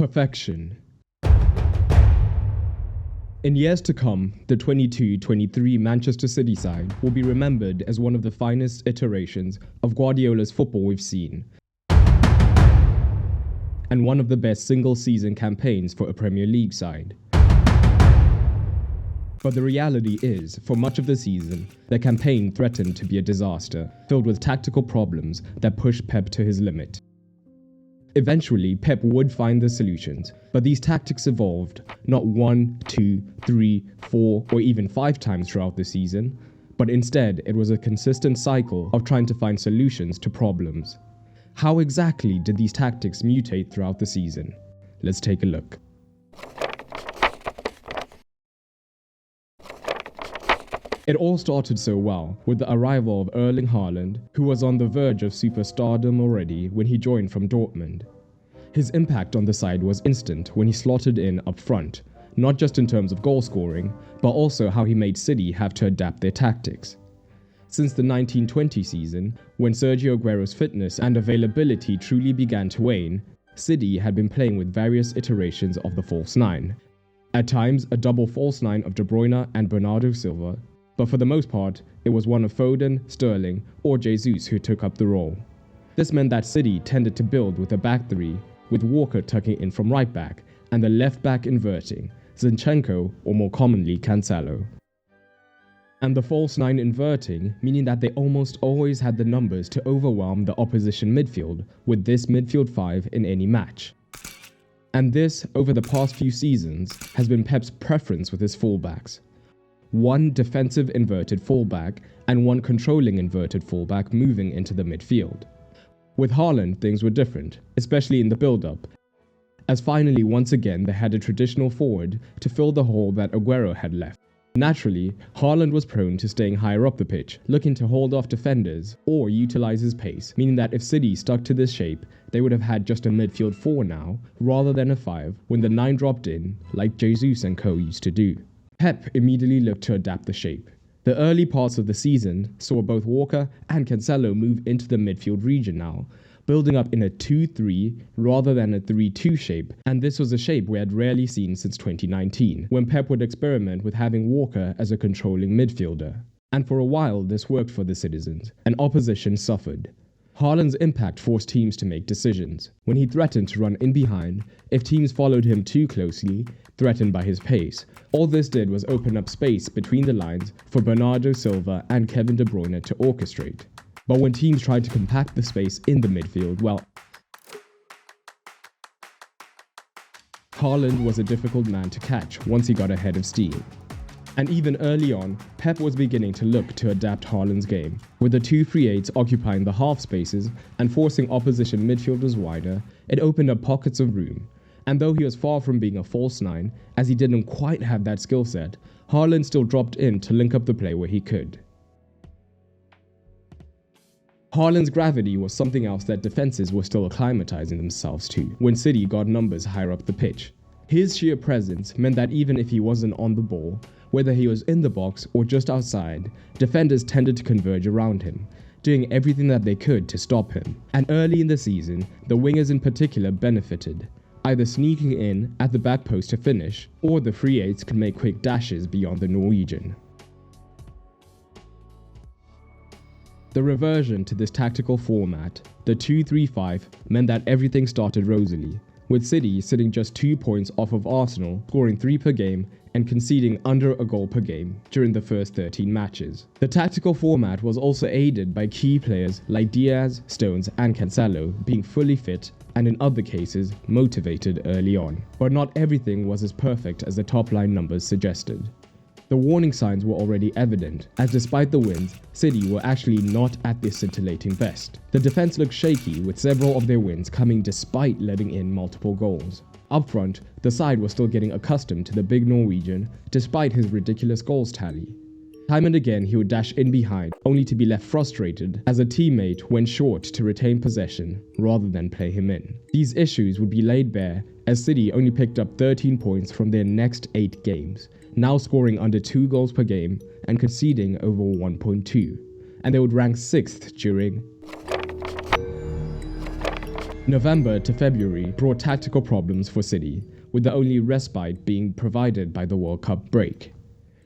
Perfection. In years to come, the 22-23 Manchester City side will be remembered as one of the finest iterations of Guardiola's football we've seen, and one of the best single-season campaigns for a Premier League side. But the reality is, for much of the season, the campaign threatened to be a disaster, filled with tactical problems that pushed Pep to his limit. Eventually, Pep would find the solutions, but these tactics evolved not 1, 2, 3, 4, or even 5 times throughout the season, but instead it was a consistent cycle of trying to find solutions to problems. How exactly did these tactics mutate throughout the season? Let's take a look. It all started so well, with the arrival of Erling Haaland, who was on the verge of superstardom already when he joined from Dortmund. His impact on the side was instant when he slotted in up front, not just in terms of goal scoring, but also how he made City have to adapt their tactics. Since the 1920 season, when Sergio Aguero's fitness and availability truly began to wane, City had been playing with various iterations of the false nine. At times, a double false nine of De Bruyne and Bernardo Silva, but for the most part, it was one of Foden, Sterling, or Jesus who took up the role. This meant that City tended to build with a back three, with Walker tucking in from right back, and the left back inverting, Zinchenko, or more commonly Cancelo. And the false nine inverting, meaning that they almost always had the numbers to overwhelm the opposition midfield with this midfield five in any match. And this, over the past few seasons, has been Pep's preference with his fullbacks. One defensive inverted fullback and one controlling inverted fullback moving into the midfield. With Haaland, things were different, especially in the build-up, as finally once again they had a traditional forward to fill the hole that Aguero had left. Naturally, Haaland was prone to staying higher up the pitch, looking to hold off defenders or utilize his pace, meaning that if City stuck to this shape, they would have had just a midfield 4 now, rather than a 5 when the 9 dropped in, like Jesus and co used to do. Pep immediately looked to adapt the shape. The early parts of the season saw both Walker and Cancelo move into the midfield region now, building up in a 2-3 rather than a 3-2 shape, and this was a shape we had rarely seen since 2019, when Pep would experiment with having Walker as a controlling midfielder. And for a while this worked for the citizens, and opposition suffered. Haaland's impact forced teams to make decisions. When he threatened to run in behind, if teams followed him too closely, threatened by his pace, all this did was open up space between the lines for Bernardo Silva and Kevin De Bruyne to orchestrate. But when teams tried to compact the space in the midfield, well, Haaland was a difficult man to catch once he got ahead of steam. And even early on, Pep was beginning to look to adapt Haaland's game, with the 2-3-8s occupying the half spaces and forcing opposition midfielders wider. It opened up pockets of room. And though he was far from being a false 9, as he didn't quite have that skill set, Haaland still dropped in to link up the play where he could. Haaland's gravity was something else that defenses were still acclimatizing themselves to when City got numbers higher up the pitch. His sheer presence meant that even if he wasn't on the ball, whether he was in the box or just outside, defenders tended to converge around him, doing everything that they could to stop him. And early in the season, the wingers in particular benefited, either sneaking in at the back post to finish, or the free eights could make quick dashes beyond the Norwegian. The reversion to this tactical format, the 2-3-5, meant that everything started rosily, with City sitting just 2 points off of Arsenal, scoring 3 per game and conceding under a goal per game during the first 13 matches. The tactical format was also aided by key players like Diaz, Stones and Cancelo being fully fit and in other cases motivated early on. But not everything was as perfect as the top line numbers suggested. The warning signs were already evident, as despite the wins, City were actually not at their scintillating best. The defense looked shaky, with several of their wins coming despite letting in multiple goals. Up front, the side was still getting accustomed to the big Norwegian, despite his ridiculous goals tally. Time and again he would dash in behind, only to be left frustrated as a teammate went short to retain possession rather than play him in. These issues would be laid bare as City only picked up 13 points from their next 8 games, now scoring under 2 goals per game and conceding over 1.2, and they would rank 6th during November to February brought tactical problems for City, with the only respite being provided by the World Cup break.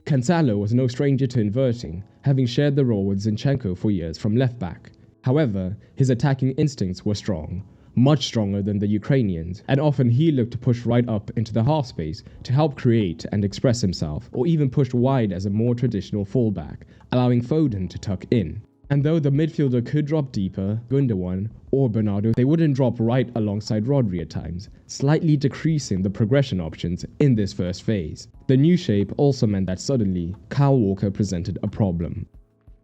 Cancelo was no stranger to inverting, having shared the role with Zinchenko for years from left-back. However, his attacking instincts were strong, much stronger than the Ukrainians, and often he looked to push right up into the half space to help create and express himself, or even pushed wide as a more traditional fullback, allowing Foden to tuck in. And though the midfielder could drop deeper, Gundogan or Bernardo, they wouldn't drop right alongside Rodri at times, slightly decreasing the progression options in this first phase. The new shape also meant that suddenly, Kyle Walker presented a problem.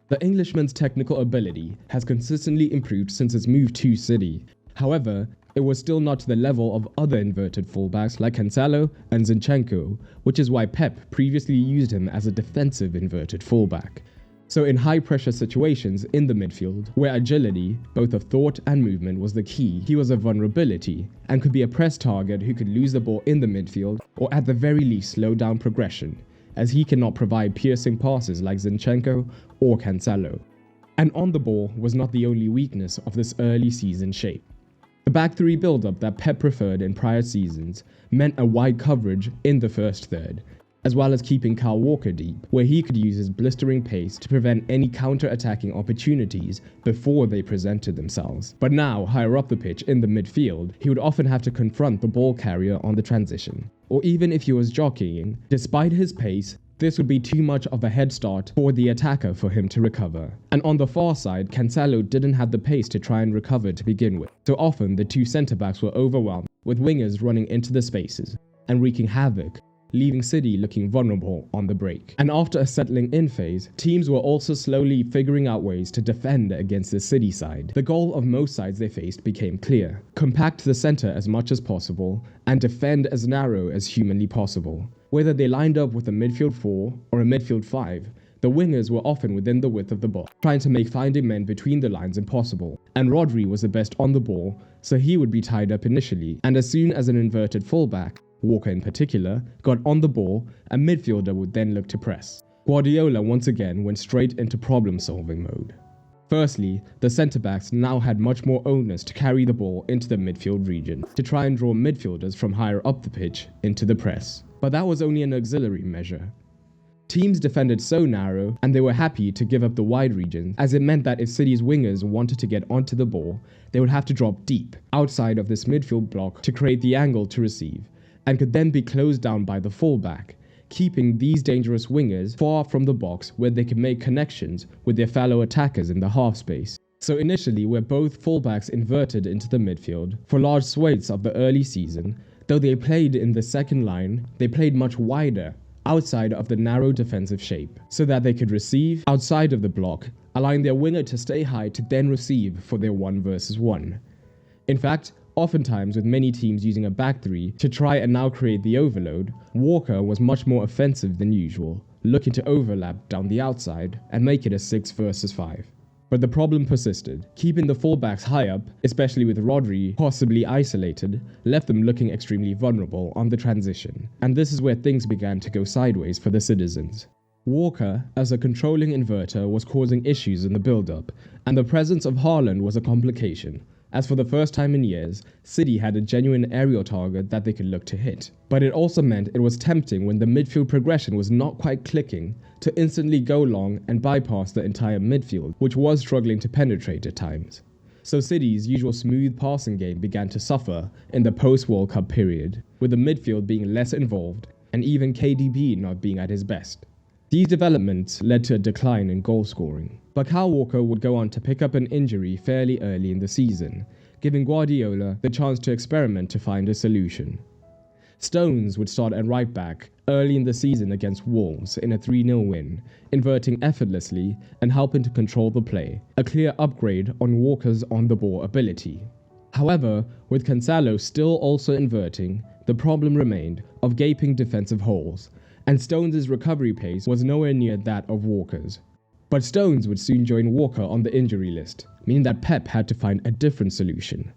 The Englishman's technical ability has consistently improved since his move to City. However, it was still not to the level of other inverted fullbacks like Cancelo and Zinchenko, which is why Pep previously used him as a defensive inverted fullback. So in high-pressure situations in the midfield, where agility, both of thought and movement, was the key, he was a vulnerability and could be a press target who could lose the ball in the midfield or at the very least slow down progression, as he cannot provide piercing passes like Zinchenko or Cancelo. And on the ball was not the only weakness of this early season shape. The back three build-up that Pep preferred in prior seasons meant a wide coverage in the first third, as well as keeping Kyle Walker deep, where he could use his blistering pace to prevent any counter-attacking opportunities before they presented themselves. But now, higher up the pitch in the midfield, he would often have to confront the ball carrier on the transition. Or even if he was jockeying, despite his pace, this would be too much of a head start for the attacker for him to recover. And on the far side, Cancelo didn't have the pace to try and recover to begin with. So often, the two centre-backs were overwhelmed, with wingers running into the spaces and wreaking havoc, leaving City looking vulnerable on the break. And after a settling in phase, teams were also slowly figuring out ways to defend against the City side. The goal of most sides they faced became clear: compact the centre as much as possible and defend as narrow as humanly possible. Whether they lined up with a midfield 4 or a midfield 5, the wingers were often within the width of the box, trying to make finding men between the lines impossible. And Rodri was the best on the ball, so he would be tied up initially, and as soon as an inverted fullback, Walker in particular, got on the ball, a midfielder would then look to press. Guardiola once again went straight into problem-solving mode. Firstly, the centre-backs now had much more onus to carry the ball into the midfield region, to try and draw midfielders from higher up the pitch into the press. But that was only an auxiliary measure. Teams defended so narrow, and they were happy to give up the wide regions, as it meant that if City's wingers wanted to get onto the ball, they would have to drop deep, outside of this midfield block to create the angle to receive, and could then be closed down by the fullback, keeping these dangerous wingers far from the box where they could make connections with their fellow attackers in the half space. So initially, where both fullbacks inverted into the midfield for large swathes of the early season, though they played in the second line, they played much wider, outside of the narrow defensive shape, so that they could receive outside of the block, allowing their winger to stay high to then receive for their 1 versus 1. In fact, oftentimes with many teams using a back three to try and now create the overload, Walker was much more offensive than usual, looking to overlap down the outside and make it a 6 versus 5. But the problem persisted. Keeping the fullbacks high up, especially with Rodri possibly isolated, left them looking extremely vulnerable on the transition. And this is where things began to go sideways for the citizens. Walker, as a controlling inverter, was causing issues in the build-up, and the presence of Haaland was a complication, as for the first time in years, City had a genuine aerial target that they could look to hit. But it also meant it was tempting when the midfield progression was not quite clicking to instantly go long and bypass the entire midfield, which was struggling to penetrate at times. So City's usual smooth passing game began to suffer in the post-World Cup period, with the midfield being less involved and even KDB not being at his best. These developments led to a decline in goal scoring. But Kyle Walker would go on to pick up an injury fairly early in the season, giving Guardiola the chance to experiment to find a solution. Stones would start at right back early in the season against Wolves in a 3-0 win, inverting effortlessly and helping to control the play, a clear upgrade on Walker's on-the-ball ability. However, with Cancelo still also inverting, the problem remained of gaping defensive holes, and Stones' recovery pace was nowhere near that of Walker's. But Stones would soon join Walker on the injury list, meaning that Pep had to find a different solution.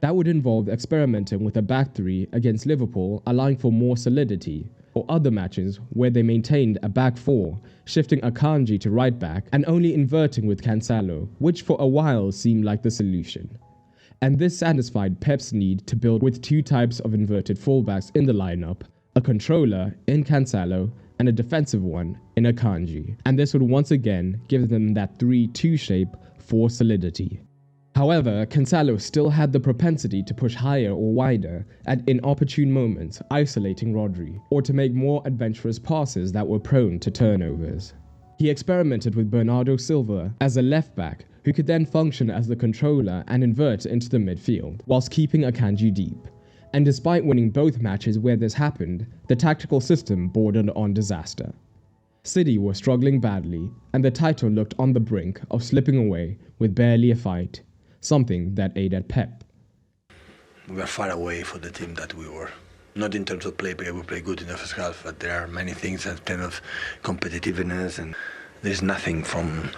That would involve experimenting with a back three against Liverpool, allowing for more solidity, or other matches where they maintained a back four, shifting Akanji to right back and only inverting with Cancelo, which for a while seemed like the solution. and this satisfied Pep's need to build with two types of inverted fullbacks in the lineup, a controller in Cancelo and a defensive one in Akanji, and this would once again give them that 3-2 shape for solidity. However, Cancelo still had the propensity to push higher or wider at inopportune moments, isolating Rodri, or to make more adventurous passes that were prone to turnovers. He experimented with Bernardo Silva as a left-back who could then function as the controller and invert into the midfield, whilst keeping Akanji deep. And despite winning both matches where this happened, the tactical system bordered on disaster. City were struggling badly, and the title looked on the brink of slipping away with barely a fight, something that aided Pep. We are far away from the team that we were. Not in terms of play, because we play good in the first half, but there are many things in terms of competitiveness, and there's nothing from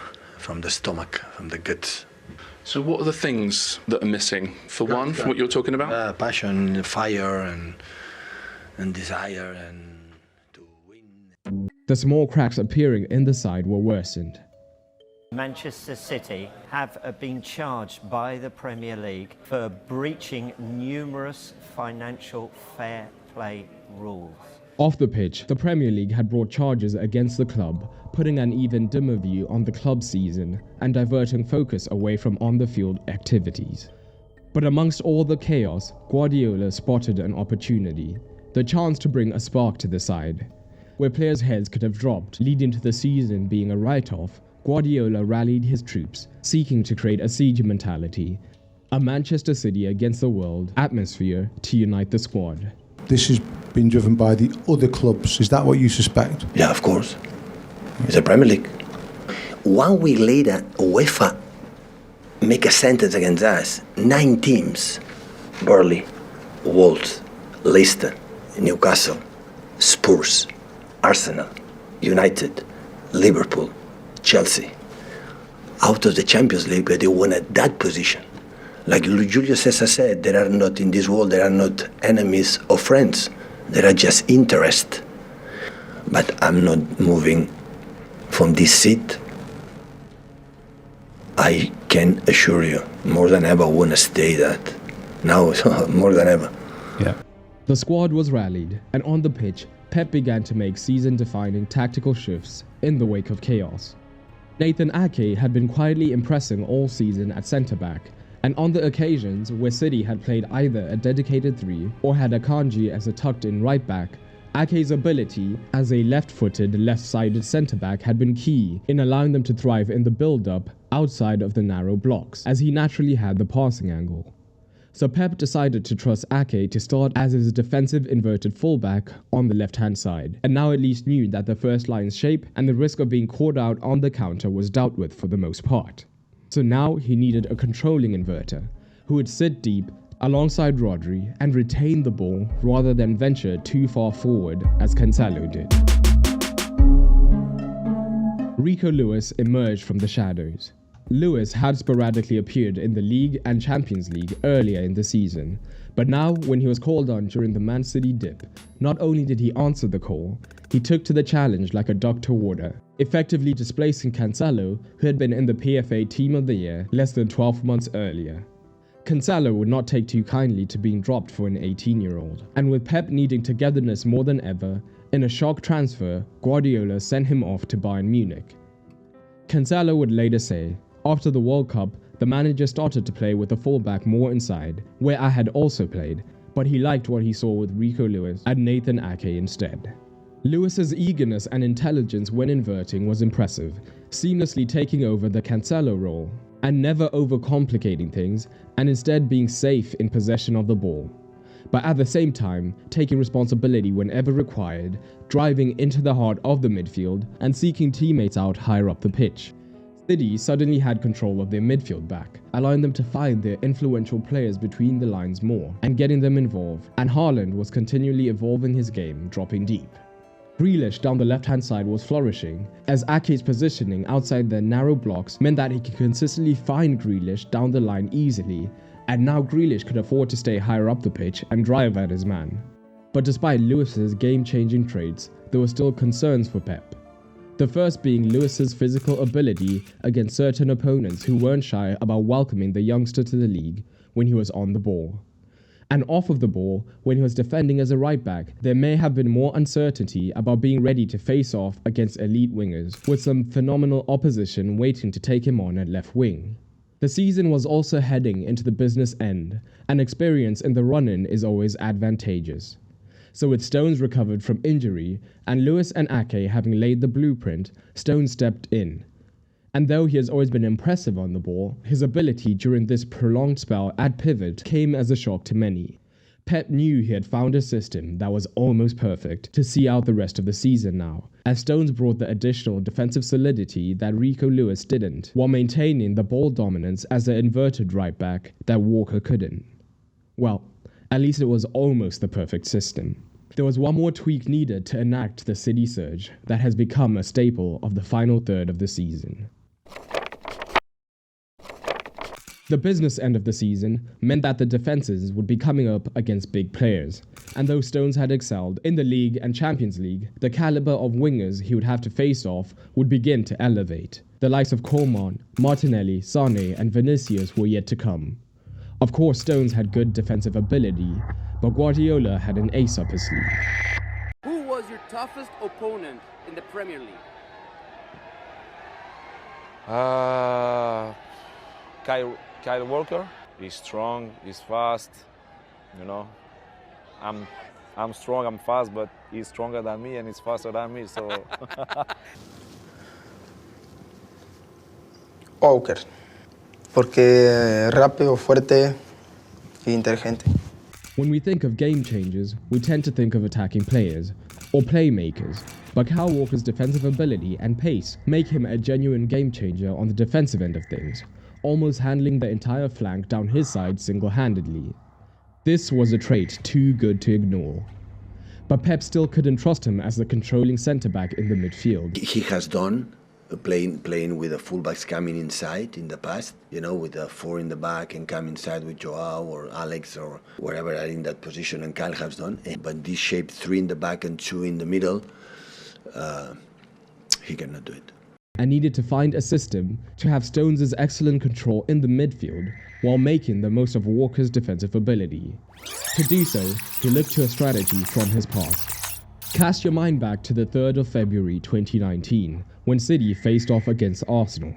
the stomach, from the guts. So what are the things that are missing? For one, from what you're talking about? Passion, fire, and desire, and to win. The small cracks appearing in the side were worsened. Manchester City have been charged by the Premier League for breaching numerous financial fair play rules. Off the pitch, the Premier League had brought charges against the club, putting an even dimmer view on the club's season and diverting focus away from on-the-field activities. But amongst all the chaos, Guardiola spotted an opportunity, the chance to bring a spark to the side. Where players' heads could have dropped, leading to the season being a write-off, Guardiola rallied his troops, seeking to create a siege mentality, a Manchester City against the world atmosphere to unite the squad. This has been driven by the other clubs. Is that what you suspect? Yeah, of course. It's a Premier League. 1 week later, UEFA make a sentence against us. 9 teams: Burnley, Wolves, Leicester, Newcastle, Spurs, Arsenal, United, Liverpool, Chelsea. Out of the Champions League, but they won at that position. Like Julio Cesar said, there are not in this world, there are not enemies or friends. There are just interest. But I'm not moving from this seat. I can assure you, more than ever, I want to stay that. Now, more than ever. Yeah. The squad was rallied, and on the pitch, Pep began to make season-defining tactical shifts in the wake of chaos. Nathan Ake had been quietly impressing all season at centre-back, and on the occasions where City had played either a dedicated 3 or had Akanji as a tucked-in right-back, Ake's ability as a left-footed, left-sided centre-back had been key in allowing them to thrive in the build-up outside of the narrow blocks, as he naturally had the passing angle. So Pep decided to trust Ake to start as his defensive inverted fullback on the left-hand side, and now at least knew that the first line's shape and the risk of being caught out on the counter was dealt with for the most part. So now he needed a controlling inverter, who would sit deep alongside Rodri and retain the ball rather than venture too far forward as Cancelo did. Rico Lewis emerged from the shadows. Lewis had sporadically appeared in the League and Champions League earlier in the season, but now when he was called on during the Man City dip, not only did he answer the call, he took to the challenge like a duck to water, effectively displacing Cancelo, who had been in the PFA Team of the Year less than 12 months earlier. Cancelo would not take too kindly to being dropped for an 18-year-old, and with Pep needing togetherness more than ever, in a shock transfer, Guardiola sent him off to Bayern Munich. Cancelo would later say, after the World Cup, the manager started to play with the fullback more inside, where I had also played, but he liked what he saw with Rico Lewis and Nathan Ake instead. Lewis's eagerness and intelligence when inverting was impressive, seamlessly taking over the Cancelo role, and never overcomplicating things, and instead being safe in possession of the ball. But at the same time, taking responsibility whenever required, driving into the heart of the midfield, and seeking teammates out higher up the pitch. City suddenly had control of their midfield back, allowing them to find their influential players between the lines more, and getting them involved, and Haaland was continually evolving his game, dropping deep. Grealish down the left-hand side was flourishing, as Ake's positioning outside the narrow blocks meant that he could consistently find Grealish down the line easily, and now Grealish could afford to stay higher up the pitch and drive at his man. But despite Lewis's game-changing traits, there were still concerns for Pep. The first being Lewis's physical ability against certain opponents who weren't shy about welcoming the youngster to the league when he was on the ball. And off of the ball, when he was defending as a right back, there may have been more uncertainty about being ready to face off against elite wingers, with some phenomenal opposition waiting to take him on at left wing. The season was also heading into the business end, and experience in the run-in is always advantageous. So with Stones recovered from injury, and Lewis and Ake having laid the blueprint, Stones stepped in. And though he has always been impressive on the ball, his ability during this prolonged spell at pivot came as a shock to many. Pep knew he had found a system that was almost perfect to see out the rest of the season now, as Stones brought the additional defensive solidity that Rico Lewis didn't, while maintaining the ball dominance as the inverted right back that Walker couldn't. Well, at least it was almost the perfect system. There was one more tweak needed to enact the City surge that has become a staple of the final third of the season. The business end of the season meant that the defenses would be coming up against big players, and though Stones had excelled in the league and Champions League, the caliber of wingers he would have to face off would begin to elevate. The likes of Coman, Martinelli, Sane and Vinicius were yet to come. Of course, Stones had good defensive ability, but Guardiola had an ace up his sleeve. Who was your toughest opponent in the Premier League? Kyle Walker. He's strong, he's fast, you know. I'm strong, I'm fast, but he's stronger than me and he's faster than me, so... Walker, porque rápido, fuerte y inteligente. When we think of game changers, we tend to think of attacking players, or playmakers, but Kyle Walker's defensive ability and pace make him a genuine game changer on the defensive end of things, almost handling the entire flank down his side single-handedly. This was a trait too good to ignore. But Pep still couldn't trust him as the controlling centre-back in the midfield. He has done playing with the fullbacks coming inside in the past, you know, with the four in the back and come inside with Joao or Alex or wherever are in that position, and Kyle has done. But this shape, 3 in the back and 2 in the middle, he cannot do it. And needed to find a system to have Stones' excellent control in the midfield while making the most of Walker's defensive ability. To do so, he looked to a strategy from his past. Cast your mind back to the 3rd of February 2019, when City faced off against Arsenal.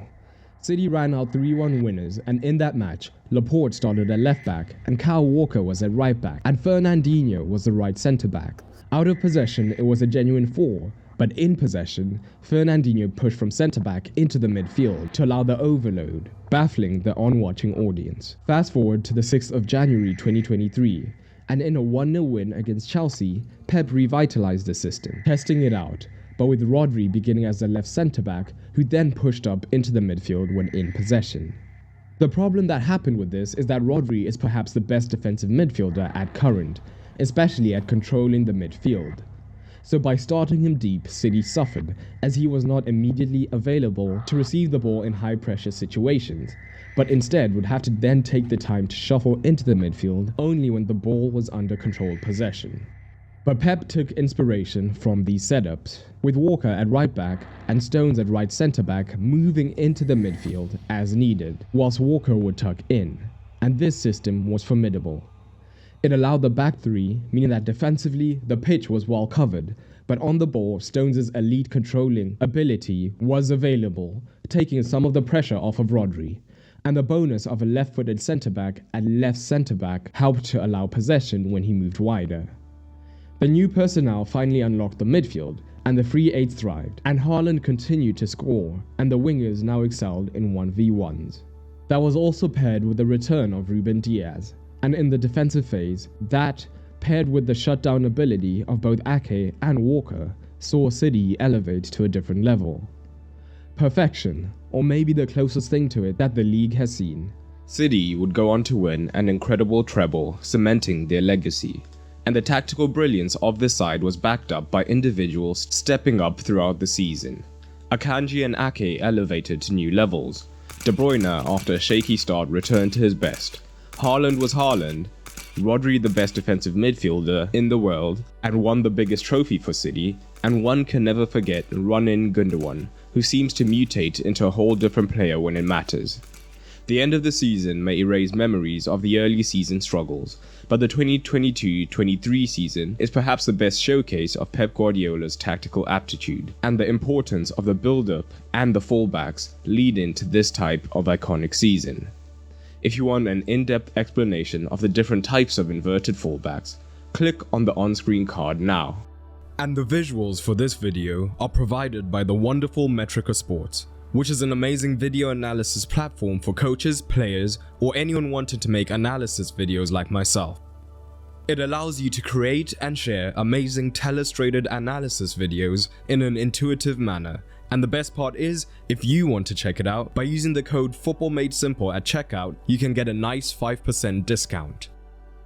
City ran out 3-1 winners, and in that match, Laporte started at left back, and Kyle Walker was at right back, and Fernandinho was the right centre back. Out of possession, it was a genuine 4, but in possession, Fernandinho pushed from centre-back into the midfield to allow the overload, baffling the on-watching audience. Fast forward to the 6th of January 2023, and in a 1-0 win against Chelsea, Pep revitalized the system, testing it out, but with Rodri beginning as the left centre-back, who then pushed up into the midfield when in possession. The problem that happened with this is that Rodri is perhaps the best defensive midfielder at current, especially at controlling the midfield. So by starting him deep, City suffered, as he was not immediately available to receive the ball in high-pressure situations, but instead would have to then take the time to shuffle into the midfield only when the ball was under controlled possession. But Pep took inspiration from these setups, with Walker at right back and Stones at right centre-back moving into the midfield as needed, whilst Walker would tuck in, and this system was formidable. It allowed the back three, meaning that defensively, the pitch was well covered, but on the ball, Stones' elite controlling ability was available, taking some of the pressure off of Rodri, and the bonus of a left-footed centre-back and left centre-back helped to allow possession when he moved wider. The new personnel finally unlocked the midfield, and the free eights thrived, and Haaland continued to score, and the wingers now excelled in 1v1s. That was also paired with the return of Ruben Diaz, and in the defensive phase, that, paired with the shutdown ability of both Ake and Walker, saw City elevate to a different level. Perfection, or maybe the closest thing to it that the league has seen. City would go on to win an incredible treble, cementing their legacy, and the tactical brilliance of the side was backed up by individuals stepping up throughout the season. Akanji and Ake elevated to new levels. De Bruyne, after a shaky start, returned to his best. Haaland was Haaland, Rodri the best defensive midfielder in the world and won the biggest trophy for City, and one can never forget Run-In Gundogan, who seems to mutate into a whole different player when it matters. The end of the season may erase memories of the early season struggles, but the 2022-23 season is perhaps the best showcase of Pep Guardiola's tactical aptitude, and the importance of the build-up and the fallbacks lead into this type of iconic season. If you want an in-depth explanation of the different types of inverted fallbacks, click on the on-screen card now. And the visuals for this video are provided by the wonderful Metrica Sports, which is an amazing video analysis platform for coaches, players, or anyone wanting to make analysis videos like myself. It allows you to create and share amazing illustrated analysis videos in an intuitive manner, and the best part is, if you want to check it out, by using the code FootballMadeSimple at checkout, you can get a nice 5% discount.